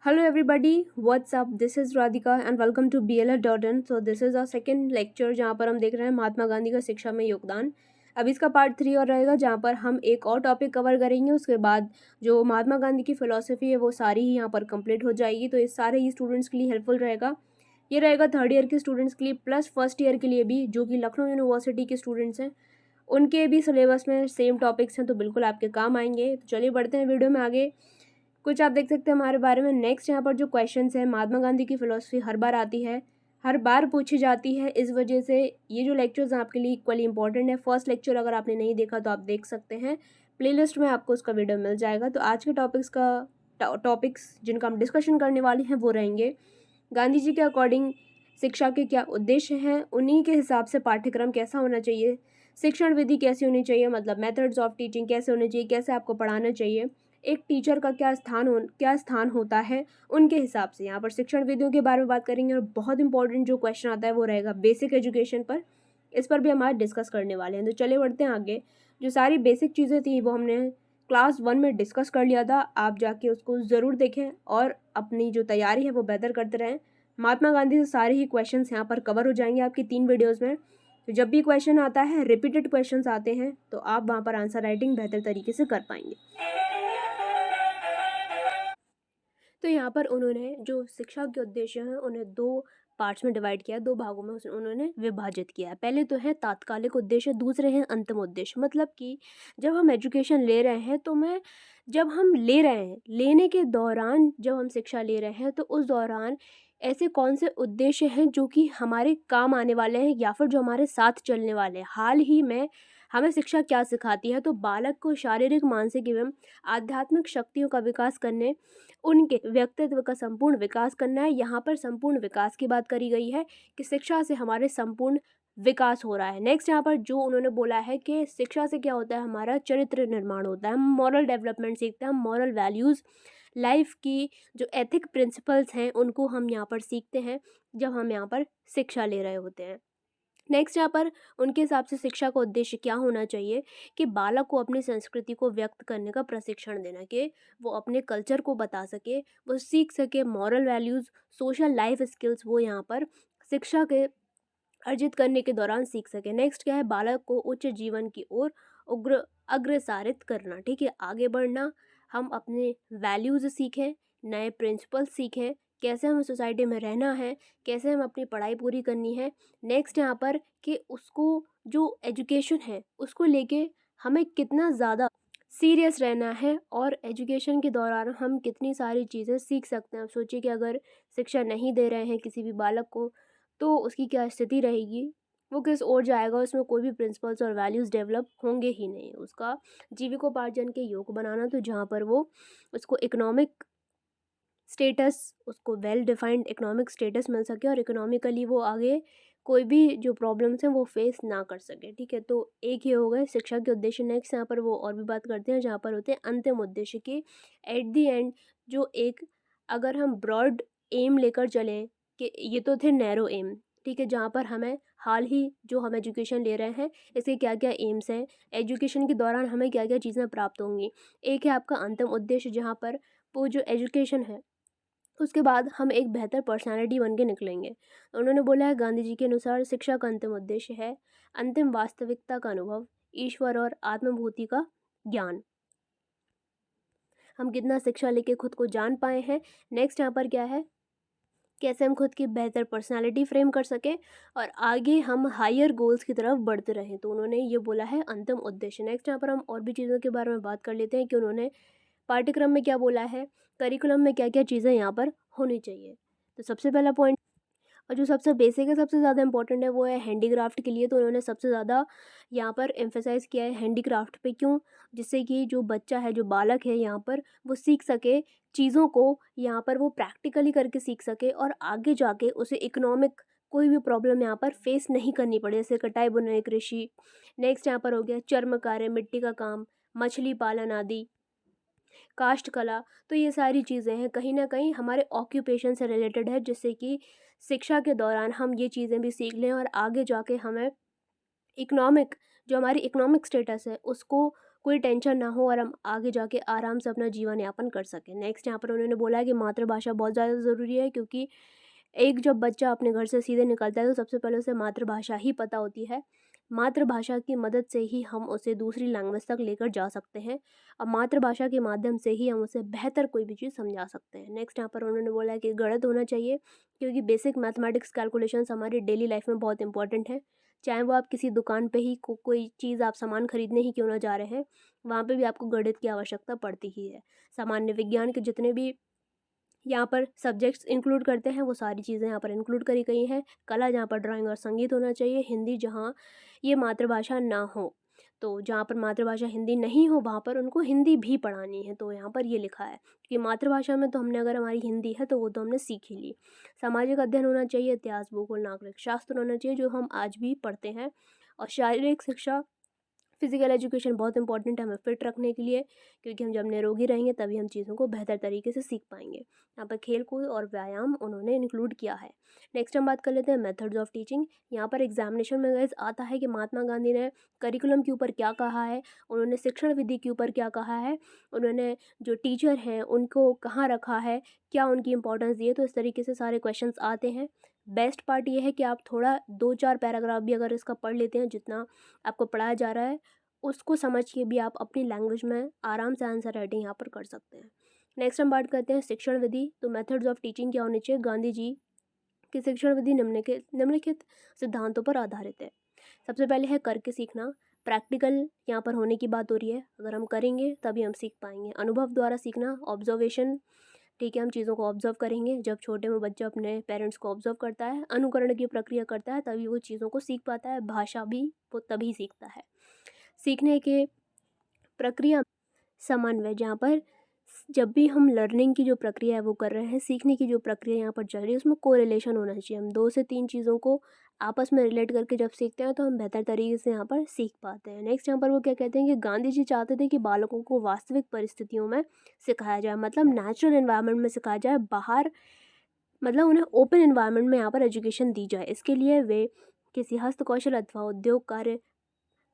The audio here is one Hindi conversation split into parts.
Hello everybody, what's up? This is Radhika and welcome to BLR.in. So this is our second lecture जहाँ पर हम देख रहे हैं महात्मा गांधी का शिक्षा में योगदान। अब इसका पार्ट 3 और रहेगा जहाँ पर हम एक और टॉपिक कवर करेंगे। उसके बाद जो महात्मा गांधी की फ़िलॉसफी है वो सारी ही यहाँ पर कंप्लीट हो जाएगी। तो ये सारे ही स्टूडेंट्स के लिए हेल्पफुल रहेगा। ये रहेगा थर्ड ईयर के स्टूडेंट्स के लिए प्लस फर्स्ट ईयर के लिए भी, जो कि लखनऊ यूनिवर्सिटी के स्टूडेंट्स हैं। उनके भी सिलेबस में सेम टॉपिक्स हैं तो बिल्कुल आपके काम आएंगे। तो चलिए बढ़ते हैं वीडियो में आगे। कुछ आप देख सकते हैं हमारे बारे में। नेक्स्ट यहाँ पर जो क्वेश्चंस है, महात्मा गांधी की फ़िलॉसफी हर बार आती है, हर बार पूछी जाती है। इस वजह से ये जो लेक्चर्स हैं आपके लिए इक्वली इंपॉर्टेंट है। फर्स्ट लेक्चर अगर आपने नहीं देखा तो आप देख सकते हैं, प्लेलिस्ट में आपको उसका वीडियो मिल जाएगा। तो आज के टॉपिक्स जिनका हम डिस्कशन करने वाले हैं वो रहेंगे गांधी जी के अकॉर्डिंग शिक्षा के क्या उद्देश्य हैं, उन्हीं के हिसाब से पाठ्यक्रम कैसा होना चाहिए, शिक्षण विधि कैसी होनी चाहिए, मतलब मेथड्स ऑफ टीचिंग कैसे होने चाहिए, कैसे आपको पढ़ाना चाहिए, एक टीचर का क्या स्थान होता है उनके हिसाब से। यहाँ पर शिक्षण विधियों के बारे में बात करेंगे और बहुत इंपॉर्टेंट जो क्वेश्चन आता है वो रहेगा बेसिक एजुकेशन पर। इस पर भी हम आज डिस्कस करने वाले हैं। तो चले बढ़ते हैं आगे। जो सारी बेसिक चीज़ें थी वो हमने क्लास 1 में डिस्कस कर लिया था। आप जाके उसको ज़रूर देखें और अपनी जो तैयारी है वो बेहतर करते रहें। महात्मा गांधी से सारे ही क्वेश्चंस यहाँ पर कवर हो जाएंगे आपकी 3 वीडियोज़ में। तो जब भी क्वेश्चन आता है, रिपीटेड क्वेश्चंस आते हैं, तो आप वहाँ पर आंसर राइटिंग बेहतर तरीके से कर पाएंगे। तो यहाँ पर उन्होंने जो शिक्षा के उद्देश्य हैं उन्हें 2 पार्ट्स में डिवाइड किया, 2 भागों में उन्होंने विभाजित किया है। पहले तो है तात्कालिक उद्देश्य, दूसरे हैं अंतिम उद्देश्य। मतलब कि जब हम एजुकेशन ले रहे हैं तो जब हम ले रहे हैं, लेने के दौरान जब हम शिक्षा ले रहे हैं तो उस दौरान ऐसे कौन से उद्देश्य हैं जो कि हमारे काम आने वाले हैं या फिर जो हमारे साथ चलने वाले हैं। हाल ही में हमें शिक्षा क्या सिखाती है, तो बालक को शारीरिक, मानसिक एवं आध्यात्मिक शक्तियों का विकास करने, उनके व्यक्तित्व का संपूर्ण विकास करना है। यहाँ पर संपूर्ण विकास की बात करी गई है कि शिक्षा से हमारे संपूर्ण विकास हो रहा है। नेक्स्ट यहाँ पर जो उन्होंने बोला है कि शिक्षा से क्या होता है, हमारा चरित्र निर्माण होता है, हम मॉरल डेवलपमेंट सीखते हैं, हम मॉरल वैल्यूज़, लाइफ की जो एथिक प्रिंसिपल्स हैं उनको हम यहाँ पर सीखते हैं जब हम यहाँ पर शिक्षा ले रहे होते हैं। नेक्स्ट यहाँ पर उनके हिसाब से शिक्षा का उद्देश्य क्या होना चाहिए कि बालक को अपनी संस्कृति को व्यक्त करने का प्रशिक्षण देना, कि वो अपने कल्चर को बता सके, वो सीख सके, moral values, social life skills वो यहाँ पर शिक्षा के अर्जित करने के दौरान सीख सके। नेक्स्ट क्या है, बालक को उच्च जीवन की ओर अग्रसारित करना। ठीक है, आगे बढ़ना, हम अपने वैल्यूज़ सीखें, नए प्रिंसिपल्स सीखें, कैसे हमें सोसाइटी में रहना है, कैसे हम अपनी पढ़ाई पूरी करनी है। नेक्स्ट यहाँ पर कि उसको जो एजुकेशन है उसको लेके हमें कितना ज़्यादा सीरियस रहना है और एजुकेशन के दौरान हम कितनी सारी चीज़ें सीख सकते हैं। अब सोचिए कि अगर शिक्षा नहीं दे रहे हैं किसी भी बालक को तो उसकी क्या स्थिति रहेगी, वो किस ओर जाएगा, उसमें कोई भी प्रिंसिपल्स और वैल्यूज़ डेवलप होंगे ही नहीं। उसका जीविकोपार्जन के योग बनाना, तो जहाँ पर वो उसको इकोनॉमिक स्टेटस, उसको वेल डिफाइंड इकोनॉमिक स्टेटस मिल सके और इकोनॉमिकली वो आगे कोई भी जो प्रॉब्लम्स हैं वो फेस ना कर सके। ठीक है, तो एक ये हो गए शिक्षा के उद्देश्य। नेक्स्ट यहाँ पर वो और भी बात करते हैं जहाँ पर होते हैं अंतिम उद्देश्य की एट दी एंड जो एक, अगर हम ब्रॉड एम लेकर चलें कि ये तो थे नैरो एम, ठीक है, जहाँ पर हमें हाल ही जो हम एजुकेशन ले रहे हैं इसके क्या क्या एम्स हैं, एजुकेशन के दौरान हमें क्या क्या चीज़ें प्राप्त होंगी। एक है आपका अंतिम उद्देश्य जहाँ पर वो जो एजुकेशन है उसके बाद हम एक बेहतर पर्सनालिटी बन के निकलेंगे। उन्होंने बोला है गांधी जी के अनुसार शिक्षा का अंतिम उद्देश्य है अंतिम वास्तविकता का अनुभव, ईश्वर और आत्मभूति का ज्ञान। हम कितना शिक्षा लेके खुद को जान पाए हैं। नेक्स्ट यहाँ पर क्या है, कैसे हम खुद की बेहतर पर्सनालिटी फ्रेम कर सकें और आगे हम हायर गोल्स की तरफ बढ़ते रहें। तो उन्होंने ये बोला है अंतिम उद्देश्य। नेक्स्ट यहाँ पर हम और भी चीज़ों के बारे में बात कर लेते हैं कि उन्होंने पाठ्यक्रम में क्या बोला है, करिकुलम में क्या क्या चीज़ें यहाँ पर होनी चाहिए। तो सबसे पहला पॉइंट और जो सबसे बेसिक है, सबसे ज़्यादा इंपॉर्टेंट है, वो है हैंडीक्राफ्ट के लिए। तो उन्होंने सबसे ज़्यादा यहाँ पर एम्फेसाइज़ किया है हैंडीक्राफ्ट पे। क्यों? जिससे कि जो बच्चा है, जो बालक है यहाँ पर, वो सीख सके चीज़ों को, यहाँ पर वो प्रैक्टिकली करके सीख सके और आगे जाके उसे इकोनॉमिक कोई भी प्रॉब्लम यहाँ पर फेस नहीं करनी पड़े, जैसे कटाई बुनाई कृषि। नेक्स्ट यहाँ पर हो गया चर्म कार्य, मिट्टी का काम, मछली पालन आदि, काष्ठ कला। तो ये सारी चीज़ें हैं कहीं ना कहीं हमारे ऑक्यूपेशन से रिलेटेड है, जिससे कि शिक्षा के दौरान हम ये चीज़ें भी सीख लें और आगे जाके हमें इकोनॉमिक, जो हमारी इकोनॉमिक स्टेटस है उसको कोई टेंशन ना हो और हम आगे जाके आराम से अपना जीवन यापन कर सकें। नेक्स्ट यहाँ पर उन्होंने बोला है कि मातृभाषा बहुत ज़्यादा ज़रूरी है, क्योंकि एक जब बच्चा अपने घर से सीधे निकलता है तो सबसे पहले उसे मातृभाषा ही पता होती है। मातृभाषा की मदद से ही हम उसे दूसरी लैंग्वेज तक लेकर जा सकते हैं और मातृभाषा के माध्यम से ही हम उसे बेहतर कोई भी चीज़ समझा सकते हैं। नेक्स्ट यहाँ पर उन्होंने बोला है कि गणित होना चाहिए, क्योंकि बेसिक मैथमेटिक्स कैलकुलेशंस हमारी डेली लाइफ में बहुत इंपॉर्टेंट है। चाहे वो आप किसी दुकान पे ही कोई चीज़ आप सामान खरीदने ही क्यों ना जा रहे हैं, वहाँ पे भी आपको गणित की आवश्यकता पड़ती ही है। सामान्य विज्ञान के जितने भी यहाँ पर सब्जेक्ट्स इंक्लूड करते हैं वो सारी चीज़ें यहाँ पर इंक्लूड करी गई हैं। कला जहाँ पर ड्राइंग और संगीत होना चाहिए, हिंदी जहाँ ये मातृभाषा ना हो, तो जहाँ पर मातृभाषा हिंदी नहीं हो वहाँ पर उनको हिंदी भी पढ़ानी है, तो यहाँ पर ये लिखा है कि मातृभाषा में तो हमने अगर हमारी हिंदी है तो वो तो हमने सीख ही ली। सामाजिक अध्ययन होना चाहिए, इतिहास, भूगोल, नागरिक शास्त्र होना चाहिए जो हम आज भी पढ़ते हैं, और शारीरिक शिक्षा, फिजिकल एजुकेशन बहुत इंपॉर्टेंट है हमें फिट रखने के लिए, क्योंकि हम जब निरोगी रहेंगे तभी हम चीज़ों को बेहतर तरीके से सीख पाएंगे। यहाँ पर खेल कूद और व्यायाम उन्होंने इंक्लूड किया है। नेक्स्ट हम बात कर लेते हैं मेथड्स ऑफ टीचिंग। यहाँ पर एग्जामिनेशन में गाइस आता है कि महात्मा गांधी ने करिकुलम के ऊपर क्या कहा है, उन्होंने शिक्षण विधि के ऊपर क्या कहा है, उन्होंने जो टीचर हैं उनको कहाँ रखा है, क्या उनकी इंपॉर्टेंस दी है, तो इस तरीके से सारे क्वेश्चंस आते हैं। बेस्ट पार्ट ये है कि आप थोड़ा 2-4 पैराग्राफ भी अगर इसका पढ़ लेते हैं, जितना आपको पढ़ाया जा रहा है उसको समझ के भी आप अपनी लैंग्वेज में आराम से आंसर राइटिंग यहाँ पर कर सकते हैं। नेक्स्ट हम बात करते हैं शिक्षण विधि। तो मेथड्स ऑफ टीचिंग क्या होनी चाहिए। गांधी जी की शिक्षण विधि निम्नलिखित सिद्धांतों पर आधारित है। सबसे पहले है करके सीखना, प्रैक्टिकल यहाँ पर होने की बात हो रही है, अगर हम करेंगे तभी हम सीख पाएंगे। अनुभव द्वारा सीखना, ऑब्जर्वेशन, ठीक है, हम चीज़ों को ऑब्जर्व करेंगे। जब छोटे में बच्चा अपने पेरेंट्स को ऑब्जर्व करता है, अनुकरण की प्रक्रिया करता है, तभी वो चीज़ों को सीख पाता है। भाषा भी वो तभी सीखता है। सीखने के प्रक्रिया समन्वय, जहाँ पर जब भी हम लर्निंग की जो प्रक्रिया है वो कर रहे हैं, सीखने की जो प्रक्रिया यहाँ पर चल रही है उसमें कोरिलेशन होना चाहिए। हम 2 से 3 चीज़ों को आपस में रिलेट करके जब सीखते हैं तो हम बेहतर तरीके से यहाँ पर सीख पाते हैं। नेक्स्ट यहाँ पर वो क्या कहते हैं कि गांधी जी चाहते थे कि बालकों को वास्तविक परिस्थितियों में सिखाया जाए, मतलब नेचुरल एनवायरनमेंट में सिखाया जाए, बाहर मतलब उन्हें ओपन एनवायरनमेंट में यहाँ पर एजुकेशन दी जाए। इसके लिए वे किसी हस्तकौशल अथवा उद्योग कार्य,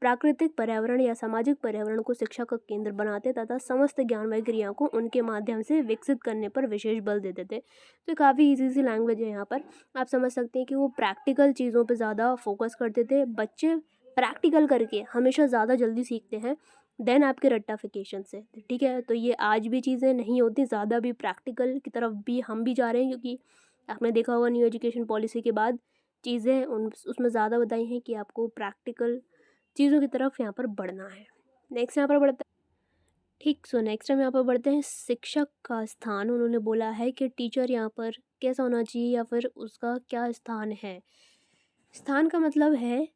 प्राकृतिक पर्यावरण या सामाजिक पर्यावरण को शिक्षा का केंद्र बनाते तथा समस्त ज्ञानमय क्रिया को उनके माध्यम से विकसित करने पर विशेष बल देते थे। तो काफ़ी इजी सी लैंग्वेज है, यहाँ पर आप समझ सकते हैं कि वो प्रैक्टिकल चीज़ों पे ज़्यादा फोकस करते थे। बच्चे प्रैक्टिकल करके हमेशा ज़्यादा जल्दी सीखते हैं देन आपके रट्टाफिकेशन से, ठीक है। तो ये आज भी चीज़ें नहीं होती, ज़्यादा भी प्रैक्टिकल की तरफ भी हम भी जा रहे हैं, क्योंकि आपने देखा होगा न्यू एजुकेशन पॉलिसी के बाद चीज़ें उसमें ज़्यादा बताई हैं कि आपको प्रैक्टिकल चीज़ों की तरफ यहाँ पर बढ़ना है। नेक्स्ट यहाँ पर बढ़ता है, ठीक, सो नेक्स्ट हम यहाँ पर बढ़ते हैं शिक्षक का स्थान। उन्होंने बोला है कि टीचर यहाँ पर कैसा होना चाहिए या फिर उसका क्या स्थान है। स्थान का मतलब है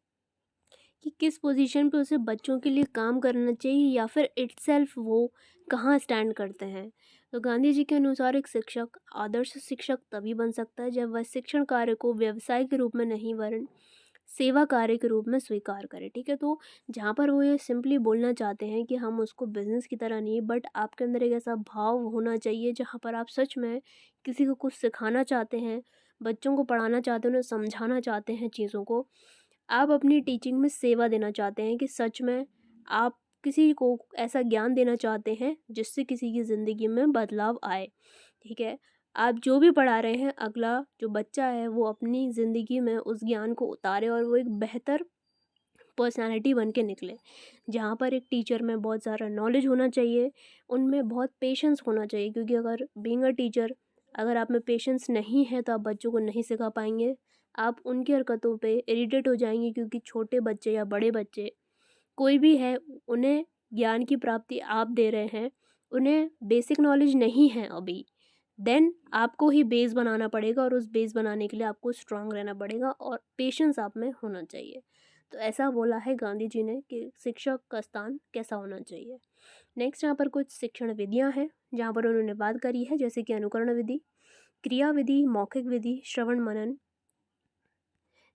कि किस पोजीशन पे उसे बच्चों के लिए काम करना चाहिए या फिर इटसेल्फ वो कहाँ स्टैंड करते हैं। तो गांधी जी के अनुसार एक शिक्षक आदर्श शिक्षक तभी बन सकता है जब वह शिक्षण कार्य को व्यवसाय के रूप में नहीं वरन सेवा कार्य के रूप में स्वीकार करें, ठीक है। तो जहाँ पर वो ये सिंपली बोलना चाहते हैं कि हम उसको बिजनेस की तरह नहीं, बट आपके अंदर एक ऐसा भाव होना चाहिए जहाँ पर आप सच में किसी को कुछ सिखाना चाहते हैं, बच्चों को पढ़ाना चाहते हैं, उन्हें समझाना चाहते हैं चीज़ों को। आप अपनी टीचिंग में सेवा देना चाहते हैं कि सच में आप किसी को ऐसा ज्ञान देना चाहते हैं जिससे किसी की ज़िंदगी में बदलाव आए, ठीक है। आप जो भी पढ़ा रहे हैं, अगला जो बच्चा है वो अपनी ज़िंदगी में उस ज्ञान को उतारे और वो एक बेहतर पर्सनालिटी बन के निकले। जहाँ पर एक टीचर में बहुत सारा नॉलेज होना चाहिए, उनमें बहुत पेशेंस होना चाहिए, क्योंकि अगर बीइंग अ टीचर अगर आप में पेशेंस नहीं है तो आप बच्चों को नहीं सिखा पाएंगे। आप उनकी हरकतों पे इरिटेट हो जाएंगे, क्योंकि छोटे बच्चे या बड़े बच्चे कोई भी है, उन्हें ज्ञान की प्राप्ति आप दे रहे हैं, उन्हें बेसिक नॉलेज नहीं है अभी, देन आपको ही बेस बनाना पड़ेगा और उस बेस बनाने के लिए आपको स्ट्रांग रहना पड़ेगा और पेशेंस आप में होना चाहिए। तो ऐसा बोला है गांधी जी ने कि शिक्षक का स्थान कैसा होना चाहिए। नेक्स्ट यहाँ पर कुछ शिक्षण विधियाँ हैं जहाँ पर उन्होंने बात करी है, जैसे कि अनुकरण विधि, क्रिया विधि, मौखिक विधि, श्रवण मनन,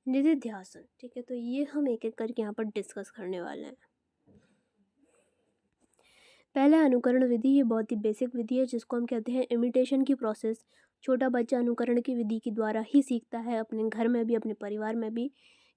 निधिध्यासन, ठीक है। तो ये हम एक एक करके यहाँ पर डिस्कस करने वाले हैं। पहला अनुकरण विधि, ये बहुत ही बेसिक विधि है जिसको हम कहते हैं इमिटेशन की प्रोसेस। छोटा बच्चा अनुकरण की विधि के द्वारा ही सीखता है, अपने घर में भी अपने परिवार में भी,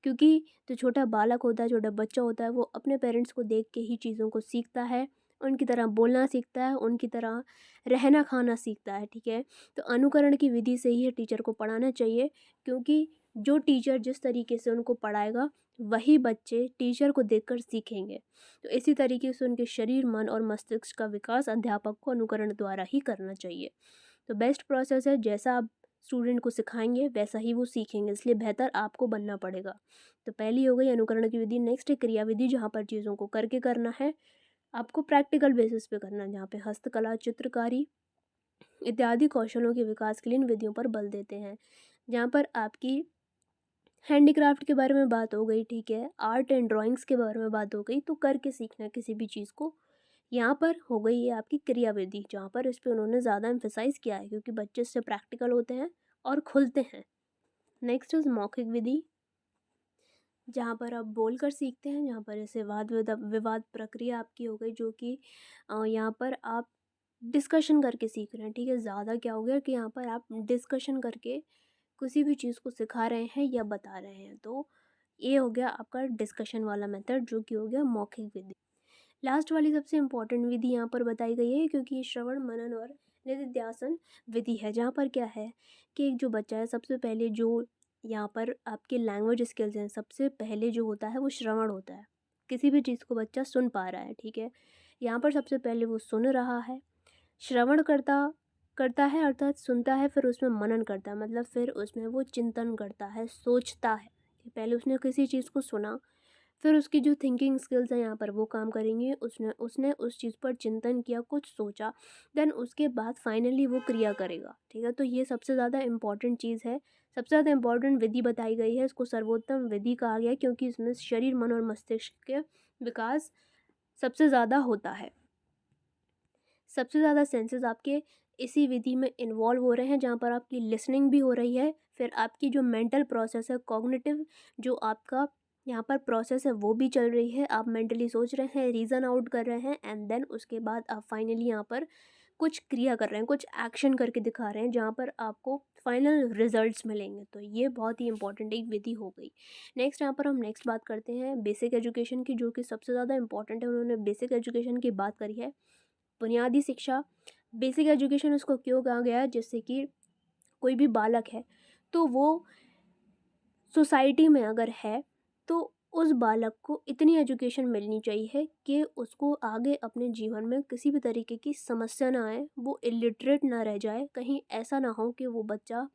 क्योंकि जो छोटा बालक होता है, छोटा बच्चा होता है, वो अपने पेरेंट्स को देख के ही चीज़ों को सीखता है, उनकी तरह बोलना सीखता है, उनकी तरह रहना खाना सीखता है, ठीक है। तो अनुकरण की विधि से ही टीचर को पढ़ाना चाहिए, क्योंकि जो टीचर जिस तरीके से उनको पढ़ाएगा वही बच्चे टीचर को देखकर सीखेंगे। तो इसी तरीके से उनके शरीर, मन और मस्तिष्क का विकास अध्यापक को अनुकरण द्वारा ही करना चाहिए। तो बेस्ट प्रोसेस है, जैसा आप स्टूडेंट को सिखाएंगे वैसा ही वो सीखेंगे, इसलिए बेहतर आपको बनना पड़ेगा। तो पहली हो गई अनुकरण की विधि। नेक्स्ट है क्रिया विधि, जहाँ पर चीज़ों को करके करना है, आपको प्रैक्टिकल बेसिस पे करना है, जहाँ पे हस्तकला, चित्रकारी इत्यादि कौशलों के विकास के लिए इन विधियों पर बल देते हैं। जहाँ पर आपकी हैंडीक्राफ्ट के बारे में बात हो गई, ठीक है, आर्ट एंड ड्राइंग्स के बारे में बात हो गई, तो करके सीखना है किसी भी चीज़ को। यहाँ पर हो गई है आपकी क्रिया विधि, जहाँ पर इस पे उन्होंने ज़्यादा एम्फेसाइज किया है, क्योंकि बच्चे इससे प्रैक्टिकल होते हैं और खुलते हैं। नेक्स्ट इज मौखिक विधि, जहाँ पर आप बोलकर सीखते हैं, जहाँ पर ऐसे वाद विवाद प्रक्रिया आपकी हो गई, जो कि यहाँ पर आप डिस्कशन करके सीख रहे हैं, ठीक है। ज़्यादा क्या हो गया कि यहाँ पर आप डिस्कशन करके किसी भी चीज़ को सिखा रहे हैं या बता रहे हैं, तो ये हो गया आपका डिस्कशन वाला मेथड, जो कि हो गया मौखिक विधि। लास्ट वाली सबसे इम्पोर्टेंट विधि यहाँ पर बताई गई है, क्योंकि ये श्रवण, मनन और निधिध्यासन विधि है, जहाँ पर क्या है कि एक जो बच्चा है, सबसे पहले जो यहाँ पर आपके लैंग्वेज स्किल्स हैं, सबसे पहले जो होता है वो श्रवण होता है। किसी भी चीज़ को बच्चा सुन पा रहा है, ठीक है। यहाँ पर सबसे पहले वो सुन रहा है, श्रवण करता करता है अर्थात सुनता है, फिर उसमें मनन करता है, मतलब फिर उसमें वो चिंतन करता है, सोचता है। पहले उसने किसी चीज़ को सुना, फिर उसकी जो थिंकिंग स्किल्स हैं यहाँ पर वो काम करेंगे, उसने उसने उस चीज़ पर चिंतन किया, कुछ सोचा, देन उसके बाद फाइनली वो क्रिया करेगा, ठीक है। तो ये सबसे ज़्यादा इम्पॉर्टेंट चीज़ है, सबसे ज़्यादा इम्पॉर्टेंट विधि बताई गई है, इसको सर्वोत्तम विधि कहा गया है, क्योंकि इसमें शरीर, मन और मस्तिष्क के विकास सबसे ज़्यादा होता है। सबसे ज़्यादा सेंसेस आपके इसी विधि में इन्वॉल्व हो रहे हैं, जहाँ पर आपकी लिसनिंग भी हो रही है, फिर आपकी जो मेंटल प्रोसेस है, कॉग्निटिव जो आपका यहाँ पर प्रोसेस है वो भी चल रही है, आप मेंटली सोच रहे हैं, रीज़न आउट कर रहे हैं, एंड देन उसके बाद आप फाइनली यहाँ पर कुछ क्रिया कर रहे हैं, कुछ एक्शन करके दिखा रहे हैं, जहाँ पर आपको फाइनल रिजल्ट्स मिलेंगे। तो ये बहुत ही इंपॉर्टेंट एक विधि हो गई। नेक्स्ट यहाँ पर हम नेक्स्ट बात करते हैं बेसिक एजुकेशन की, जो कि सबसे ज़्यादा इंपॉर्टेंट है। उन्होंने बेसिक एजुकेशन की बात करी है, बुनियादी शिक्षा। बेसिक एजुकेशन उसको क्यों कहा गया है, जिससे कि कोई भी बालक है तो वो सोसाइटी में अगर है तो उस बालक को इतनी एजुकेशन मिलनी चाहिए कि उसको आगे अपने जीवन में किसी भी तरीके की समस्या ना आए, वो इलिटरेट ना रह जाए, कहीं ऐसा ना हो कि वो बच्चा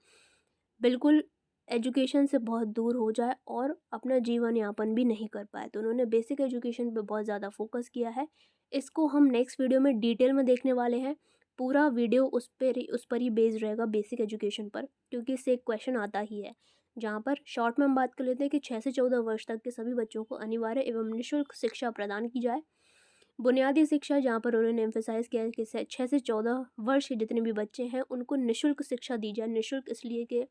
बिल्कुल एजुकेशन से बहुत दूर हो जाए और अपना जीवन यापन भी नहीं कर पाए। तो उन्होंने बेसिक एजुकेशन पे बहुत ज़्यादा फोकस किया है। इसको हम नेक्स्ट वीडियो में डिटेल में देखने वाले हैं। पूरा वीडियो उस पर ही बेस्ड रहेगा, बेसिक एजुकेशन पर, क्योंकि इससे एक क्वेश्चन आता ही है। जहाँ पर शॉर्ट में हम बात कर लेते हैं कि 6 से 14 वर्ष तक के सभी बच्चों को अनिवार्य एवं निःशुल्क शिक्षा प्रदान की जाए। बुनियादी शिक्षा, जहाँ पर उन्होंने एम्फेसाइज़ किया है कि 6 से 14 वर्ष के जितने भी बच्चे हैं उनको निःशुल्क शिक्षा दी जाए। निःशुल्क इसलिए कि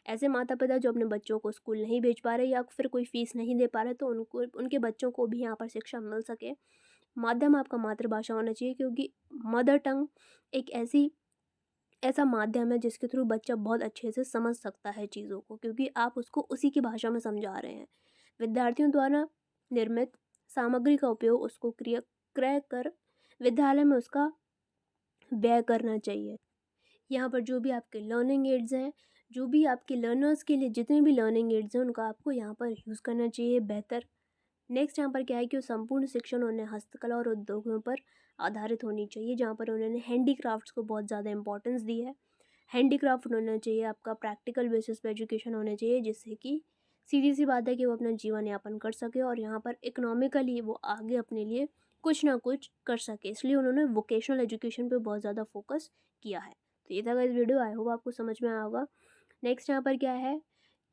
ऐसे माता पिता जो अपने बच्चों को स्कूल नहीं भेज पा रहे या फिर कोई फ़ीस नहीं दे पा रहे, तो उनको उनके बच्चों को भी यहाँ पर शिक्षा मिल सके। माध्यम आपका मातृभाषा होना चाहिए, क्योंकि मदर टंग एक ऐसा माध्यम है जिसके थ्रू बच्चा बहुत अच्छे से समझ सकता है चीज़ों को, क्योंकि आप उसको उसी की भाषा में समझा रहे हैं। विद्यार्थियों द्वारा निर्मित सामग्री का उपयोग उसको क्रय कर विद्यालय में उसका व्यय करना चाहिए। यहाँ पर जो भी आपके लर्निंग एड्स हैं, जो भी आपके लर्नर्स के लिए जितने भी लर्निंग एड्स हैं, उनका आपको यहाँ पर यूज़ करना चाहिए बेहतर। नेक्स्ट यहाँ पर क्या है कि वो संपूर्ण शिक्षण उन्हें हस्तकला और उद्योगों पर आधारित होनी चाहिए, जहाँ पर उन्होंने हैंडीक्राफ्ट्स को बहुत ज़्यादा इंपॉर्टेंस दी है। हैंडीक्राफ्ट होना चाहिए, आपका प्रैक्टिकल बेसिस पे एजुकेशन होना चाहिए, जिससे कि सीधी सी बात है कि वो अपना जीवन यापन कर सके और यहाँ पर इकोनॉमिकली वो आगे अपने लिए कुछ ना कुछ कर सके, इसलिए उन्होंने वोकेशनल एजुकेशन पे बहुत ज़्यादा फोकस किया है। तो ये था गाइस वीडियो, आई होप आपको समझ में आया होगा। नेक्स्ट यहाँ पर क्या है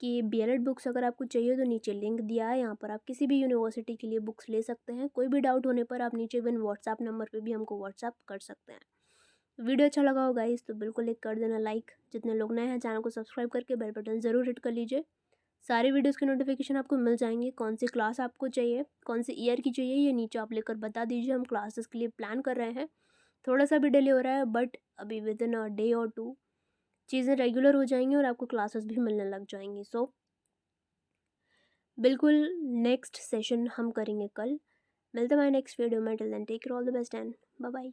कि बीएलएड बुक्स अगर आपको चाहिए तो नीचे लिंक दिया है, यहाँ पर आप किसी भी यूनिवर्सिटी के लिए बुक्स ले सकते हैं। कोई भी डाउट होने पर आप नीचे इवन व्हाट्सएप नंबर पे भी हमको व्हाट्सएप कर सकते हैं। वीडियो अच्छा लगा हो गाइस तो बिल्कुल एक कर देना लाइक। जितने लोग नए हैं चैनल को सब्सक्राइब करके बेल बटन ज़रूर हिट कर लीजिए। सारे वीडियोस के नोटिफिकेशन आपको मिल जाएंगे। कौन सी क्लास आपको चाहिए, कौन से ईयर की चाहिए, ये नीचे आप लेकर बता दीजिए। हम क्लासेस के लिए प्लान कर रहे हैं, थोड़ा सा भी डिले हो रहा है, बट अभी विद इन अ डे और 2 चीज़ें रेगुलर हो जाएंगी और आपको क्लासेस भी मिलने लग जाएंगी। सो बिल्कुल नेक्स्ट सेशन हम करेंगे कल। मिलते हैं हमारे नेक्स्ट वीडियो में, till then take care, all the best and bye bye.